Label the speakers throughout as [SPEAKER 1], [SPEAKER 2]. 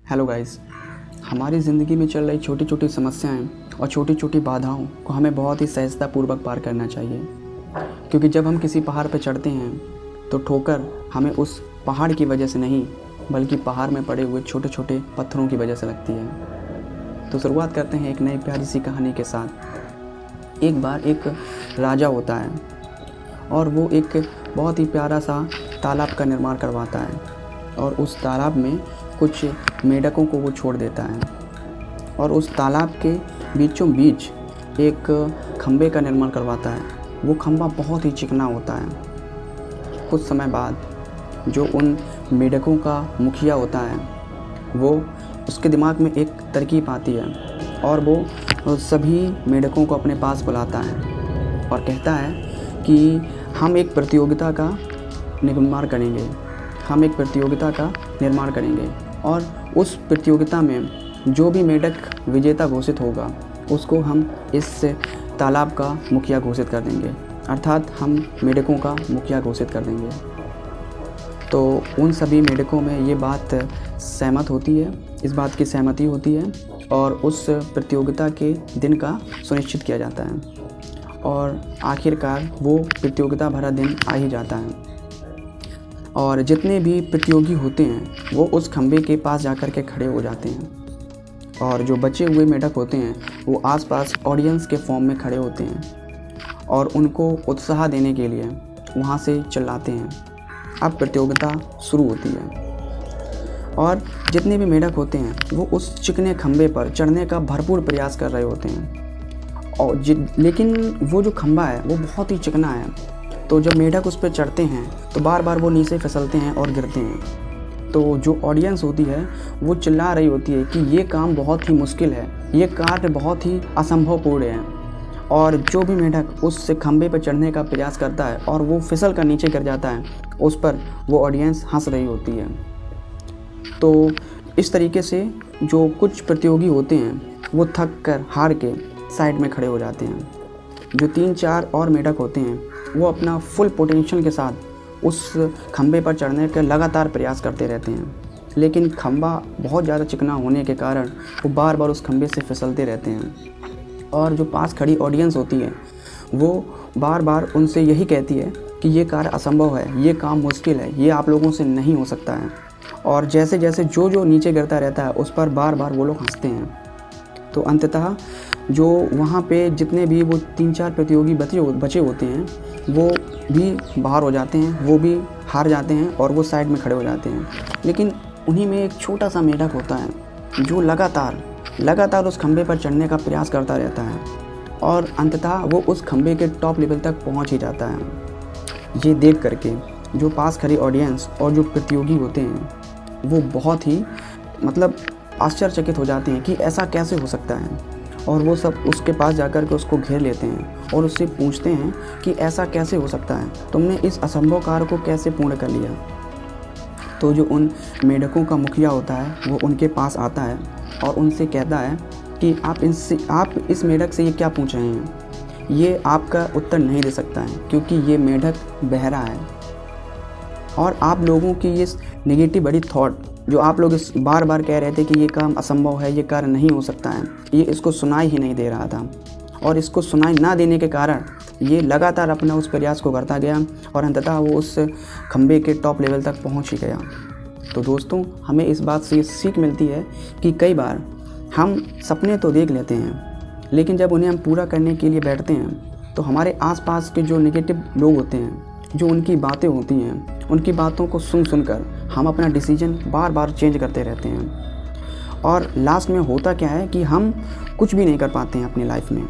[SPEAKER 1] Hello guys, हमारी ज़िंदगी में चल रही छोटी छोटी समस्याएं और छोटी छोटी बाधाओं को हमें बहुत ही सहजतापूर्वक पार करना चाहिए, क्योंकि जब हम किसी पहाड़ पर चढ़ते हैं तो ठोकर हमें उस पहाड़ की वजह से नहीं बल्कि पहाड़ में पड़े हुए छोटे छोटे पत्थरों की वजह से लगती है। तो शुरुआत करते हैं एक नई प्यारी सी कहानी के साथ। एक बार एक राजा होता है और वो एक बहुत ही प्यारा सा तालाब का निर्माण करवाता है और उस तालाब में कुछ मेंढकों को वो छोड़ देता है और उस तालाब के बीचों बीच एक खंबे का निर्माण करवाता है। वो खंबा बहुत ही चिकना होता है। कुछ समय बाद जो उन मेंढकों का मुखिया होता है वो उसके दिमाग में एक तरकीब आती है और वो सभी मेंढकों को अपने पास बुलाता है और कहता है कि हम एक प्रतियोगिता का निर्माण करेंगे और उस प्रतियोगिता में जो भी मेंढक विजेता घोषित होगा उसको हम इस तालाब का मुखिया घोषित कर देंगे, अर्थात हम मेंढकों का मुखिया घोषित कर देंगे। तो उन सभी मेंढकों में ये बात इस बात की सहमति होती है और उस प्रतियोगिता के दिन का सुनिश्चित किया जाता है और आखिरकार वो प्रतियोगिता भरा दिन आ ही जाता है और जितने भी प्रतियोगी होते हैं वो उस खंबे के पास जाकर के खड़े हो जाते हैं और जो बचे हुए मेंढक होते हैं वो आसपास ऑडियंस के फॉर्म में खड़े होते हैं और उनको उत्साह देने के लिए वहाँ से चिल्लाते हैं। अब प्रतियोगिता शुरू होती है और जितने भी मेंढक होते हैं वो उस चिकने खंबे पर चढ़ने का भरपूर प्रयास कर रहे होते हैं और लेकिन वो जो खंबा है वो बहुत ही चिकना है। तो जब मेंढक उस पर चढ़ते हैं तो बार बार वो नीचे फिसलते हैं और गिरते हैं। तो जो ऑडियंस होती है वो चिल्ला रही होती है कि ये काम बहुत ही मुश्किल है, ये कार्य बहुत ही असंभवपूर्ण है। और जो भी मेंढक उस खंबे पर चढ़ने का प्रयास करता है और वो फिसल कर नीचे गिर जाता है, उस पर वो ऑडियंस हंस रही होती है। तो इस तरीके से जो कुछ प्रतियोगी होते हैं वो थक कर हार के साइड में खड़े हो जाते हैं। जो 3-4 और मेंढक होते हैं वो अपना फुल पोटेंशियल के साथ उस खंबे पर चढ़ने का लगातार प्रयास करते रहते हैं, लेकिन खंबा बहुत ज़्यादा चिकना होने के कारण वो बार बार उस खंबे से फिसलते रहते हैं। और जो पास खड़ी ऑडियंस होती है वो बार बार उनसे यही कहती है कि ये कार्य असंभव है, ये काम मुश्किल है, ये आप लोगों से नहीं हो सकता है। और जैसे जैसे जो नीचे गिरता रहता है उस पर बार बार वो लोग हंसते हैं। तो अंततः जो वहाँ पे जितने भी वो 3-4 प्रतियोगी बचे होते हैं वो भी बाहर हो जाते हैं, वो भी हार जाते हैं और वो साइड में खड़े हो जाते हैं। लेकिन उन्हीं में एक छोटा सा मेंढक होता है जो लगातार उस खंबे पर चढ़ने का प्रयास करता रहता है और अंततः वो उस खंबे के टॉप लेवल तक पहुँच ही जाता है। ये देख करके जो पास खड़ी ऑडियंस और जो प्रतियोगी होते हैं वो बहुत ही आश्चर्यचकित हो जाते हैं कि ऐसा कैसे हो सकता है। और वो सब उसके पास जाकर के उसको घेर लेते हैं और उससे पूछते हैं कि ऐसा कैसे हो सकता है, तुमने इस असंभव कार्य को कैसे पूर्ण कर लिया। तो जो उन मेंढकों का मुखिया होता है वो उनके पास आता है और उनसे कहता है कि आप इस मेंढक से ये क्या पूछ रहे हैं, ये आपका उत्तर नहीं दे सकता है क्योंकि ये मेंढक बहरा है और आप लोगों की ये नेगेटिव बड़ी थॉट जो आप लोग इस बार बार कह रहे थे कि ये काम असंभव है, ये कार्य नहीं हो सकता है, ये इसको सुनाई ही नहीं दे रहा था और इसको सुनाई ना देने के कारण ये लगातार अपना उस प्रयास को करता गया और अंततः वो उस खंबे के टॉप लेवल तक पहुंच ही गया। तो दोस्तों, हमें इस बात से सीख मिलती है कि कई बार हम सपने तो देख लेते हैं लेकिन जब उन्हें हम पूरा करने के लिए बैठते हैं तो हमारे आसपास के जो नेगेटिव लोग होते हैं, जो उनकी बातें होती हैं, उनकी बातों को सुनकर हम अपना डिसीजन बार बार चेंज करते रहते हैं और लास्ट में होता क्या है कि हम कुछ भी नहीं कर पाते हैं अपनी लाइफ में।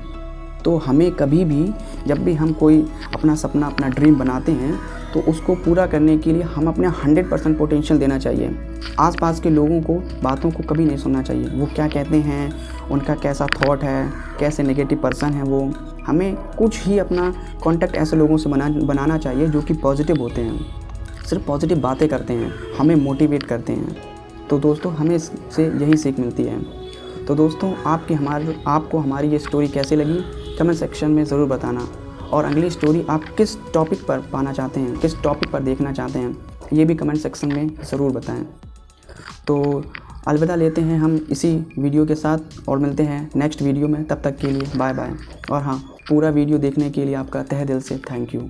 [SPEAKER 1] तो हमें कभी भी जब भी हम कोई अपना सपना, अपना ड्रीम बनाते हैं तो उसको पूरा करने के लिए हम अपने 100% पोटेंशियल देना चाहिए। आसपास के लोगों को बातों को कभी नहीं सुनना चाहिए, वो क्या कहते हैं, उनका कैसा थॉट है, कैसे नेगेटिव पर्सन है वो। हमें कुछ ही अपना कांटेक्ट ऐसे लोगों से बनाना चाहिए जो कि पॉजिटिव होते हैं, सिर्फ पॉजिटिव बातें करते हैं, हमें मोटिवेट करते हैं। तो दोस्तों, हमें इससे यही सीख मिलती है। तो दोस्तों, आपको हमारी ये स्टोरी कैसी लगी कमेंट सेक्शन में ज़रूर बताना और अगली स्टोरी आप किस टॉपिक पर पाना चाहते हैं, किस टॉपिक पर देखना चाहते हैं, ये भी कमेंट सेक्शन में ज़रूर बताएं। तो अलविदा लेते हैं हम इसी वीडियो के साथ और मिलते हैं नेक्स्ट वीडियो में। तब तक के लिए बाय बाय। और हाँ, पूरा वीडियो देखने के लिए आपका तहे दिल से थैंक यू।